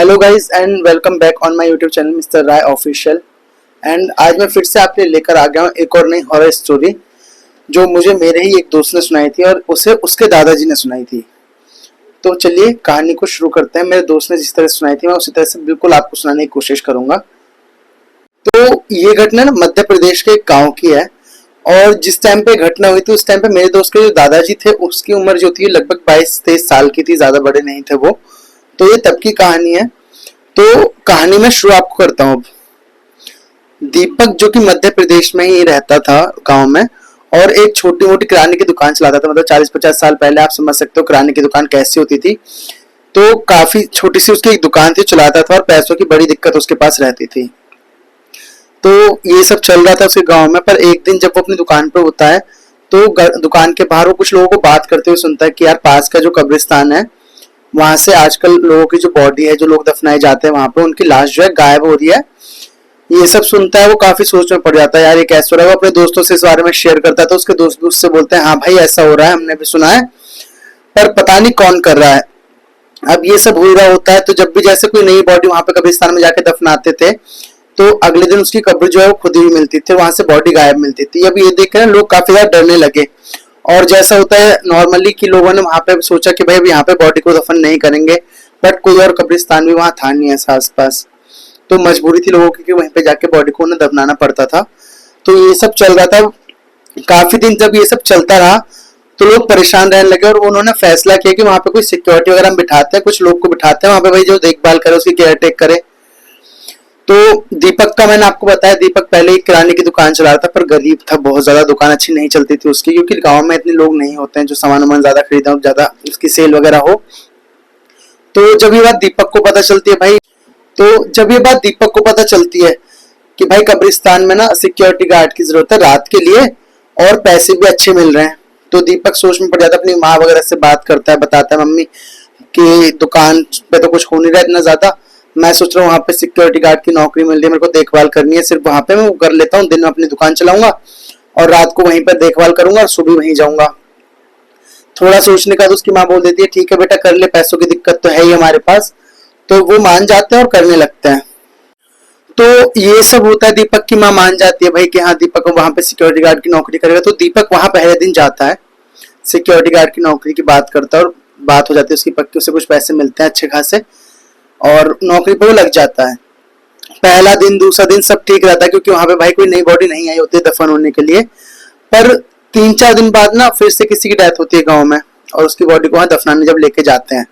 Hello guys and welcome back on my YouTube channel mister Rai official. And आज मैं फिर से आपके लिए लेकर आ गया हूँ एक और नई हॉरर स्टोरी जो मुझे मेरे ही एक दोस्त ने सुनाई थी और उसे उसके दादाजी ने सुनाई थी। तो चलिए कहानी को शुरू करते हैं। मेरे दोस्त ने जिस तरह सुनाई थी मैं उसी तरह से बिल्कुल आपको सुनाने की कोशिश करूंगा। तो ये घटना ना मध्य प्रदेश के एक गाँव की है और जिस टाइम पे घटना हुई थी उस टाइम पे मेरे दोस्त के जो दादाजी थे उसकी उम्र जो थी लगभग 22-23 साल की थी, ज्यादा बड़े नहीं थे वो। तो ये तब की कहानी है। तो कहानी में शुरू आपको करता हूँ। दीपक जो कि मध्य प्रदेश में ही रहता था गांव में और एक छोटी मोटी किराने की दुकान चलाता था। मतलब 40-50 साल पहले आप समझ सकते हो किराने की दुकान कैसी होती थी। तो काफी छोटी सी उसकी एक दुकान थी, चलाता था और पैसों की बड़ी दिक्कत उसके पास रहती थी। तो ये सब चल रहा था उसके गांव में। पर एक दिन जब वो अपनी दुकान पर होता है तो दुकान के बाहर वो कुछ लोगों को बात करते हुए सुनता है कि यार पास का जो कब्रिस्तान है वहां से आजकल लोगों की जो बॉडी है, जो लोग दफनाए जाते हैं वहां पे, उनकी लाश जो है गायब हो रही है। ये सब सुनता है वो काफी सोच में पड़ जाता है, यार ये कैसे हो रहा है। वो अपने दोस्तों से इस बारे में शेयर करता है तो उसके दोस्त उससे बोलते हैं हाँ भाई ऐसा हो रहा है, हमने भी सुना है पर पता नहीं कौन कर रहा है। अब ये सब हो रहा होता है तो जब भी जैसे कोई नई बॉडी वहां पे कब्रिस्तान में जाके दफनाते थे तो अगले दिन उसकी कब्र जो है वो खुद ही मिलती थी, वहां से बॉडी गायब मिलती थी। अब ये देख कर लोग काफी ज्यादा डरने लगे और जैसा होता है नॉर्मली कि लोगों ने वहां पे सोचा कि भाई अब यहाँ पे बॉडी को दफन नहीं करेंगे, बट कोई और कब्रिस्तान भी वहां था नहीं ऐसा आसपास। तो मजबूरी थी लोगों की कि वहीं पे जाके बॉडी को उन्हें दफनाना पड़ता था। तो ये सब चल रहा था काफी दिन। जब ये सब चलता रहा तो लोग परेशान रहने लगे और उन्होंने फैसला किया कि वहां पे कोई सिक्योरिटी वगैरह हम बिठाते हैं, कुछ लोग को बिठाते हैं वहां पे भाई जो देखभाल करे, उसकी केयर टेक करे। तो दीपक का मैंने आपको बताया, दीपक पहले ही किराने की दुकान चला रहा था पर गरीब था बहुत ज्यादा, दुकान अच्छी नहीं चलती थी उसकी क्योंकि गांव में इतने लोग नहीं होते हैं जो सामान वामान ज्यादा खरीदा हो, ज्यादा उसकी सेल वगैरह हो। तो जब ये बात दीपक को पता चलती है भाई, तो जब ये बात दीपक को पता चलती है कि भाई कब्रिस्तान में ना सिक्योरिटी गार्ड की जरूरत है रात के लिए और पैसे भी अच्छे मिल रहे हैं, तो दीपक सोच में पड़ जाता है। अपनी माँ वगैरह से बात करता है, बताता है मम्मी कि दुकान पे तो कुछ हो नहीं रहा इतना ज्यादा, मैं सोच रहा हूँ वहां पे सिक्योरिटी गार्ड की नौकरी मिल रही है, मेरे को देखभाल करनी है, सिर्फ वहां पे मैं वो कर लेता हूँ, दिन में अपनी दुकान चलाऊंगा और रात को वहीं पर देखभाल करूंगा और सुबह वहीं जाऊंगा। थोड़ा सोचने का तो उसकी माँ बोल देती है ठीक है बेटा कर ले, पैसों की दिक्कत तो है ही हमारे पास। तो वो मान जाते हैं और करने लगते हैं। तो ये सब होता है, दीपक की माँ मान जाती है भाई कि हाँ दीपक वहां पे सिक्योरिटी गार्ड की नौकरी करेगा। तो दीपक वहां पहले दिन जाता है, सिक्योरिटी गार्ड की नौकरी की बात करता है और बात हो जाती है उसकी पक्की, उसे कुछ पैसे मिलते हैं अच्छे खासे और नौकरी पे वो लग जाता है। पहला दिन दूसरा दिन सब ठीक रहता है क्योंकि वहां पे भाई कोई नई बॉडी नहीं आई होती है दफन होने के लिए। पर 3-4 दिन बाद ना फिर से किसी की डेथ होती है गांव में और उसकी बॉडी को वहां दफनाने जब लेके जाते हैं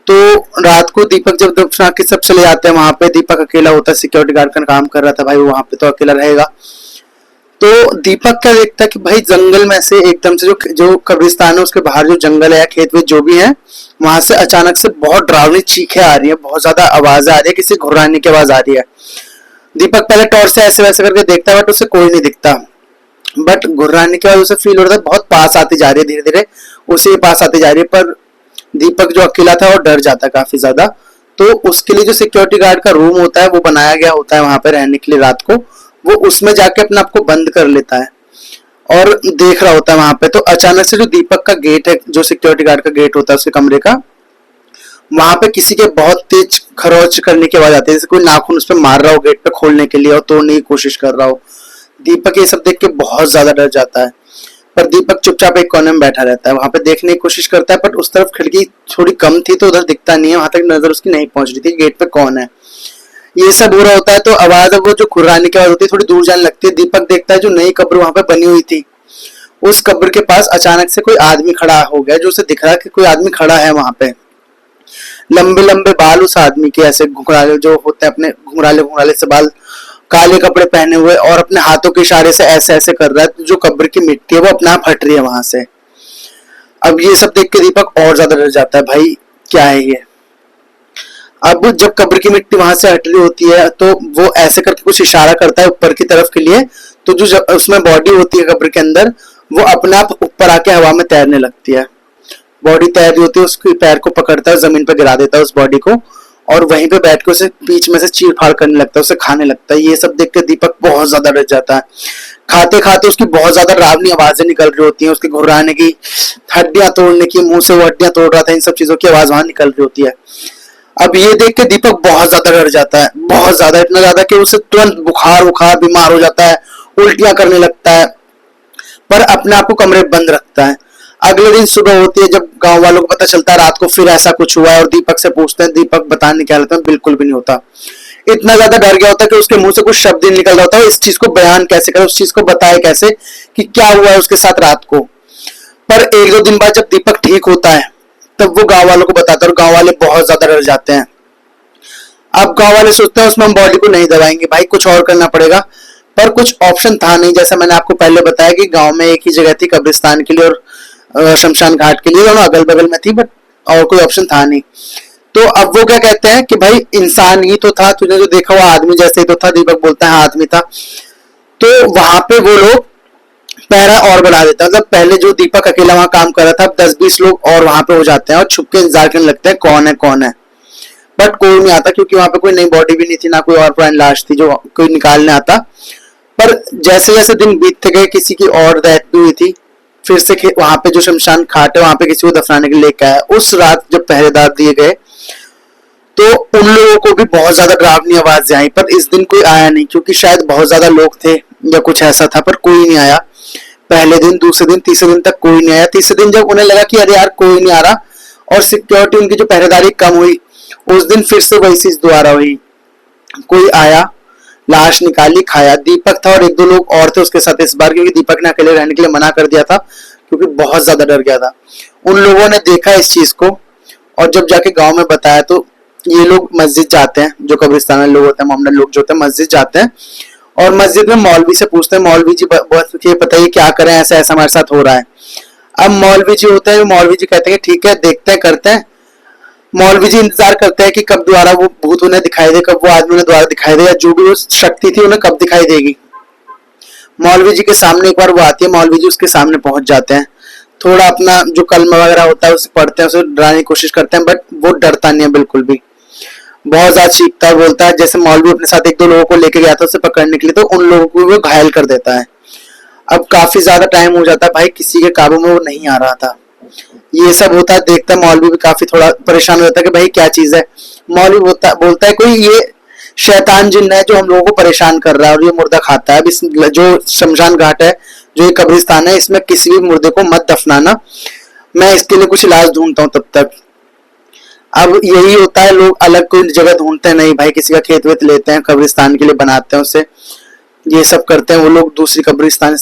तो रात को दीपक जब दफना के सब चले जाते हैं, वहां पे दीपक अकेला होता है, सिक्योरिटी गार्ड का काम कर रहा था भाई वो वहां पे तो अकेला रहेगा। तो दीपक क्या देखता है कि भाई जंगल में से एकदम से जो कब्रिस्तान है उसके बाहर जो जंगल है या खेत वेत जो भी है वहां से अचानक से बहुत डरावनी चीखें आ रही है, बहुत ज्यादा आवाज आ रही है, किसी घुर्राने की आवाज आ रही है। दीपक पहले टॉर्च से ऐसे वैसे करके देखता है बट उसे कोई नहीं दिखता, बट घुर्राने के बाद उसे फील हो रहा था बहुत पास आती जा रही है, धीरे धीरे उसे पास आती जा रही है। पर दीपक जो अकेला था वो डर जाता है काफी ज्यादा। तो उसके लिए जो सिक्योरिटी गार्ड का रूम होता है वो बनाया गया होता है वहां पे रहने के लिए रात को, वो उसमें जाके अपने आप को बंद कर लेता है और देख रहा होता है वहां पे। तो अचानक से जो दीपक का गेट है, जो सिक्योरिटी गार्ड का गेट होता है उसके कमरे का, वहां पे किसी के बहुत तेज खरोच करने की आवाज आती है, जैसे कोई नाखून उस पर मार रहा हो गेट पे खोलने के लिए और तोड़ने की कोशिश कर रहा हो। दीपक ये सब देख के बहुत ज्यादा डर जाता है पर दीपक चुपचाप एक कोने में बैठा रहता है, वहां पे देखने की कोशिश करता है बट उस तरफ खिड़की थोड़ी कम थी तो उधर दिखता नहीं है, वहां तक नजर उसकी नहीं पहुंच रही थी गेट पे कौन है। ये सब हो रहा होता है तो आवाज वो जो खुर्राने की आवाज होती है थोड़ी दूर जाने लगती है। दीपक देखता है जो नई कब्र वहां पे बनी हुई थी उस कब्र के पास अचानक से कोई आदमी खड़ा हो गया, जो उसे दिख रहा है कि कोई आदमी खड़ा है वहां पे। लंबे लंबे बाल उस आदमी के, ऐसे घुंघराले जो होते हैं अपने घुंघराले घुंघराले से बाल, काले कपड़े पहने हुए और अपने हाथों के इशारे से ऐसे ऐसे कर रहा है, जो कब्र की मिट्टी है वो अपने आप हट रही है वहां से। अब ये सब देख के दीपक और ज्यादा डर जाता है, भाई क्या है ये। अब जब कब्र की मिट्टी वहां से हट रही होती है तो वो ऐसे करके कुछ इशारा करता है ऊपर की तरफ के लिए, तो जो उसमें बॉडी होती है कब्र के अंदर वो अपने आप ऊपर आके हवा में तैरने लगती है। बॉडी तैर रही होती है, उसके पैर को पकड़ता है, जमीन पर गिरा देता है उस बॉडी को और वहीं पे बैठ के उसे बीच में से चीर फाड़ करने लगता है, उसे खाने लगता है। ये सब देख के दीपक बहुत ज्यादा डर जाता है। खाते खाते उसकी बहुत ज्यादा डरावनी आवाजें निकल रही होती हैं, उसके घुर्राने की, हड्डियां तोड़ने की, मुंह से वो हड्डियां तोड़ रहा था, इन सब चीजों की आवाज वहां निकल रही होती है। अब ये देख के दीपक बहुत ज्यादा डर जाता है, बहुत ज्यादा, इतना ज्यादा कि उसे तुरंत बुखार बुखार बीमार हो जाता है, उल्टियां करने लगता है, पर अपने आप को कमरे में बंद रखता है। अगले दिन सुबह होती है, जब गांव वालों को पता चलता है रात को फिर ऐसा कुछ हुआ है और दीपक से पूछते हैं, दीपक बताने की हालत में बिल्कुल भी नहीं होता। इतना ज्यादा डर गया होता है कि उसके मुंह से कुछ शब्द ही निकल रहा होता है, इस चीज को बयान कैसे करे, उस चीज को बताए कैसे कि क्या हुआ है उसके साथ रात को। पर एक दो दिन बाद जब दीपक ठीक होता है तब वो गांव वालों को बताता है और गांव वाले बहुत ज्यादा डर जाते हैं। अब गांव वाले सोचते हैं उसमें हम बॉडी को नहीं दबाएंगे भाई, कुछ और करना पड़ेगा। पर कुछ ऑप्शन था नहीं, जैसा मैंने आपको पहले बताया कि गांव में एक ही जगह थी कब्रिस्तान के लिए और शमशान घाट के लिए, दोनों अगल बगल में थी, बट और कोई ऑप्शन था नहीं। तो अब वो क्या कहते हैं कि भाई इंसान ही तो था, तुझे जो देखा हुआ आदमी जैसे ही तो था। दीपक बोलता है हाँ आदमी था। तो वहां पे वो लोग पहरा और बढ़ा देता है, मतलब पहले जो दीपक अकेला वहां काम कर रहा था, अब 10-20 लोग और वहां पे हो जाते हैं और छुप के इंतजार करने लगते हैं कौन है कौन है। बट कोई नहीं आता, क्योंकि वहां पे कोई नई बॉडी भी नहीं थी, ना कोई और पुरानी लाश थी जो कोई निकालने आता। पर जैसे जैसे दिन बीतते गए, किसी की और डेथ भी हुई थी, फिर से वहां पे जो शमशान घाट है वहां पे किसी को दफनाने के लिए लेकर आया। उस रात जब पहरेदार दिए गए तो उन लोगों को भी बहुत ज्यादा डरावनी आवाजें आई, पर इस दिन कोई आया नहीं, क्योंकि शायद बहुत ज्यादा लोग थे या कुछ ऐसा था, पर कोई नहीं आया। पहले दिन, दूसरे दिन, तीसरे दिन तक कोई नहीं आया। तीसरे दिन जब उन्हें लगा कि अरे यार कोई नहीं आ रहा और सिक्योरिटी उनकी जो पहरेदारी कम हुई, उस दिन फिर से वही चीज दोबारा हुई। कोई आया, लाश निकाली, खाया। दीपक था और एक दो लोग और थे उसके साथ इस बार, क्योंकि दीपक ने अकेले रहने के लिए मना कर दिया था, क्योंकि बहुत ज्यादा डर गया था। उन लोगों ने देखा इस चीज को और जब जाके गांव में बताया तो ये लोग मस्जिद जाते हैं, जो कब्रिस्तान में लोग होते हैं, मोहम्मद लोग जो होते हैं मस्जिद जाते हैं और मस्जिद में मौलवी से पूछते हैं, मौलवी जी बताइए क्या करें, ऐसा ऐसा हमारे साथ हो रहा है। अब मौलवी जी होते हैं, मौलवी जी कहते हैं ठीक है देखते हैं करते हैं। मौलवी जी इंतजार करते हैं कि कब दोबारा वो भूत उन्हें दिखाई दे, कब वो आदमी उन्हें दोबारा दिखाई दे, या जो भी वो शक्ति थी उन्हें कब दिखाई देगी। मौलवी जी के सामने एक बार वो आती है, मौलवी जी उसके सामने पहुंच जाते हैं, थोड़ा अपना जो कलमा वगैरह होता है उसे पढ़ते हैं, उसे डराने की कोशिश करते हैं, बट वो डरता नहीं है बिल्कुल भी। बहुत ज्यादा चीखता है, बोलता है, जैसे मौलवी अपने साथ एक दो लोगों को लेके गया था उसे पकड़ने के लिए, तो उन लोगों को वो घायल कर देता है। अब काफी ज्यादा टाइम हो जाता है भाई, किसी के काबू में वो नहीं आ रहा था। ये सब होता है, देखता है मौलवी भी काफी थोड़ा परेशान हो जाता है कि भाई क्या चीज है। मौलवी बोलता है कोई ये शैतान जिन है जो हम लोगों को परेशान कर रहा है और ये मुर्दा खाता है। अब इस जो शमशान घाट है, जो ये कब्रिस्तान है, इसमें किसी भी मुर्दे को मत दफनाना, मैं इसके लिए कुछ इलाज ढूंढता हूँ तब तक। अब यही होता है, लोग अलग कोई जगह ढूंढते हैं, नहीं भाई किसी का खेत वेत लेते हैं, कब्रिस्तान के लिए बनाते हैं उसे, ये सब करते हैं वो लोग, दूसरी कब्रिस्तान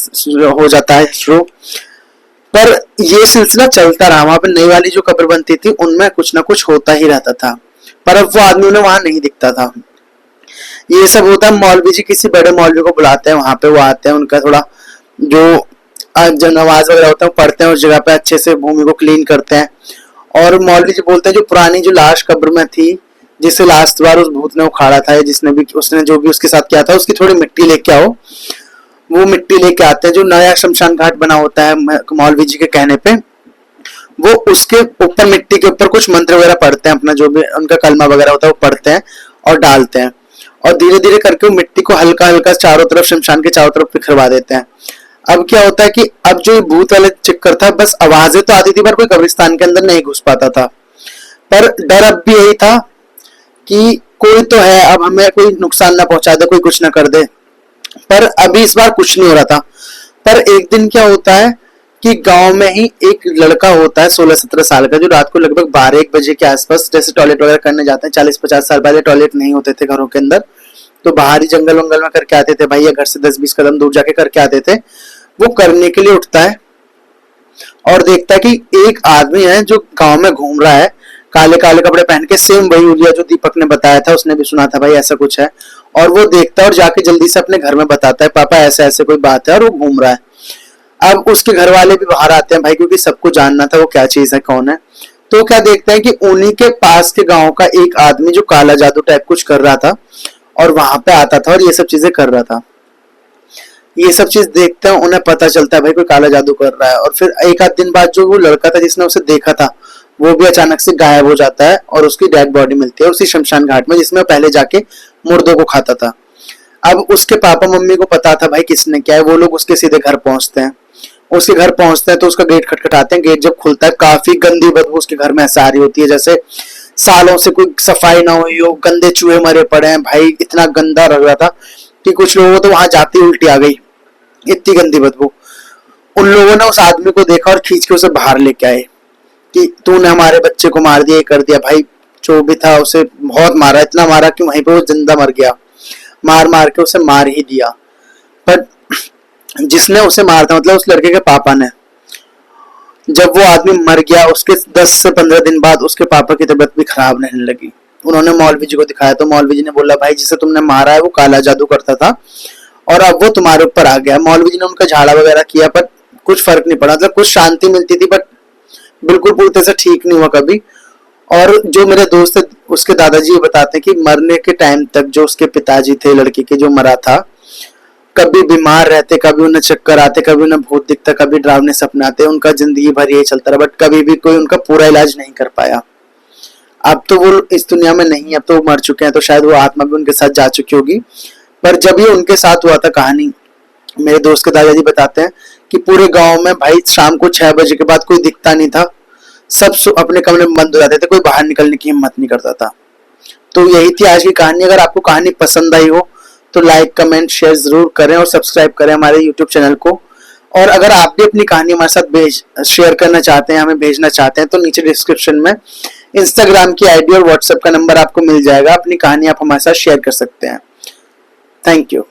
हो जाता है शुरू। पर ये सिलसिला चलता रहा, वहां पर नई वाली जो कब्र बनती थी उनमें कुछ ना कुछ होता ही रहता था, पर अब वो आदमी उन्हें वहां नहीं दिखता था। ये सब होता है, मौलवी जी किसी बड़े मौलवी को बुलाते हैं, वहां पे वो आते हैं, उनका थोड़ा जो नमाज वगैरह होता है पढ़ते हैं, उस जगह पे अच्छे से भूमि को क्लीन करते हैं। और मौलवी जी बोलते हैं जो पुरानी जो लाश कब्र में थी, जिसे लास्ट बार उस भूत ने उखाड़ा था, जिसने भी उसने जो भी उसके साथ किया था, उसकी थोड़ी मिट्टी लेके आओ। वो मिट्टी लेके आते हैं, जो नया शमशान घाट बना होता है मौलवी जी के कहने पे, वो उसके ऊपर मिट्टी के ऊपर कुछ मंत्र वगैरह पढ़ते हैं, अपना जो भी उनका कलमा वगैरह होता है वो पढ़ते हैं और डालते हैं, और धीरे धीरे करके वो मिट्टी को हल्का हल्का चारों तरफ, शमशान के चारों तरफ बिखरवा देते हैं। अब क्या होता है कि अब जो भूत वाले चक्कर था, बस आवाजें तो आती थी पर कोई कब्रिस्तान के अंदर नहीं घुस पाता था। पर डर अब भी यही था कि कोई तो है, अब हमें कोई नुकसान ना पहुंचा दे, कोई कुछ ना कर दे। पर अभी इस बार कुछ नहीं हो रहा था। पर एक दिन क्या होता है कि गांव में ही एक लड़का होता है 16-17 साल का, जो रात को लगभग 12-1 बजे के आसपास, जैसे टॉयलेट वगैरह करने जाते हैं, 40-50 साल पहले टॉयलेट नहीं होते थे घरों के अंदर, तो बाहर ही जंगल वंगल में करके आते थे भाई, या घर से 10-20 कदम दूर जाके करके आते थे। वो करने के लिए उठता है और देखता है कि एक आदमी है जो गांव में घूम रहा है, काले काले कपड़े पहन के, सेम वही हुलिया जो दीपक ने बताया था, उसने भी सुना था भाई ऐसा कुछ है। और वो देखता है और जाके जल्दी से अपने घर में बताता है, पापा ऐसा ऐसे कोई बात है और वो घूम रहा है। अब उसके घर वाले भी बाहर आते हैं भाई, क्योंकि सबको जानना था वो क्या चीज है, कौन है। तो क्या देखते हैं कि उन्हीं के पास के गांव का एक आदमी जो काला जादू टाइप कुछ कर रहा था और वहां पे आता था और ये सब चीजें कर रहा था। ये सब चीज देखते हैं, उन्हें पता चलता है भाई कोई काला जादू कर रहा है। और फिर एक आध दिन बाद जो वो लड़का था जिसने उसे देखा था, वो भी अचानक से गायब हो जाता है और उसकी डेड बॉडी मिलती है उसी शमशान घाट में जिसमें पहले जाके मुर्दों को खाता था। अब उसके पापा मम्मी को पता था भाई किसने क्या है, वो लोग उसके सीधे घर पहुंचते हैं। उसके घर पहुंचते हैं तो उसका गेट खटखटाते हैं, गेट जब खुलता है काफी गंदी बदबू उसके घर में ऐसा आ रही होती है, जैसे सालों से कोई सफाई ना हुई हो, गंदे चूहे मरे पड़े हैं भाई, इतना गंदा लग रहा था कि कुछ लोगों को तो वहां जाते ही उल्टी आ गई, इतनी गंदी बदबू। उन लोगों ने उस आदमी को देखा और खींच के उसे बाहर लेके आए कि तूने हमारे बच्चे को मार दिया, ये कर दिया। भाई जो भी था उसे बहुत मारा, इतना मारा कि वहीं पे वो जिंदा मर गया, मार मार के उसे मार ही दिया। पर जिसने उसे मारा था, मतलब उस लड़के के पापा ने, जब वो आदमी मर गया उसके 10 से 15 दिन बाद उसके पापा की तबीयत भी खराब रहने लगी। उन्होंने मौलवी जी को दिखाया तो मौलवी जी ने बोला भाई जिसे तुमने मारा है वो काला जादू करता था और अब वो तुम्हारे ऊपर आ गया। मौलवी जी ने उनका झाड़ा वगैरह किया पर कुछ फर्क नहीं पड़ा, मतलब कुछ शांति मिलती थी बट बिल्कुल पूरी तरह से ठीक नहीं हुआ कभी। और जो मेरे दोस्त है उसके दादाजी ये बताते हैं कि मरने के टाइम तक जो उसके पिताजी थे लड़के के जो मरा था, कभी बीमार रहते, कभी उन्हें चक्कर आते, कभी उन्हें भूत दिखता, कभी डरावने सपने आते, उनका जिंदगी भर यही चलता रहा बट कभी भी कोई उनका पूरा इलाज नहीं कर पाया। अब तो वो इस दुनिया में नहीं, अब तो वो मर चुके हैं, तो शायद वो आत्मा भी उनके साथ जा चुकी होगी। पर जब ये उनके साथ हुआ था कहानी, मेरे दोस्त के दादाजी बताते हैं कि पूरे गांव में भाई शाम को 6 बजे के बाद कोई दिखता नहीं था, सब अपने कमरे में बंद हो जाते थे, कोई बाहर निकलने की हिम्मत नहीं करता था। तो यही थी आज की कहानी। अगर आपको कहानी पसंद आई हो तो लाइक कमेंट शेयर जरूर करें और सब्सक्राइब करें हमारे यूट्यूब चैनल को। और अगर आप भी अपनी कहानी हमारे साथ शेयर करना चाहते हैं, हमें भेजना चाहते हैं, तो नीचे डिस्क्रिप्शन में इंस्टाग्राम की आईडी और व्हाट्सएप का नंबर आपको मिल जाएगा, अपनी कहानी आप हमारे साथ शेयर कर सकते हैं। Thank you.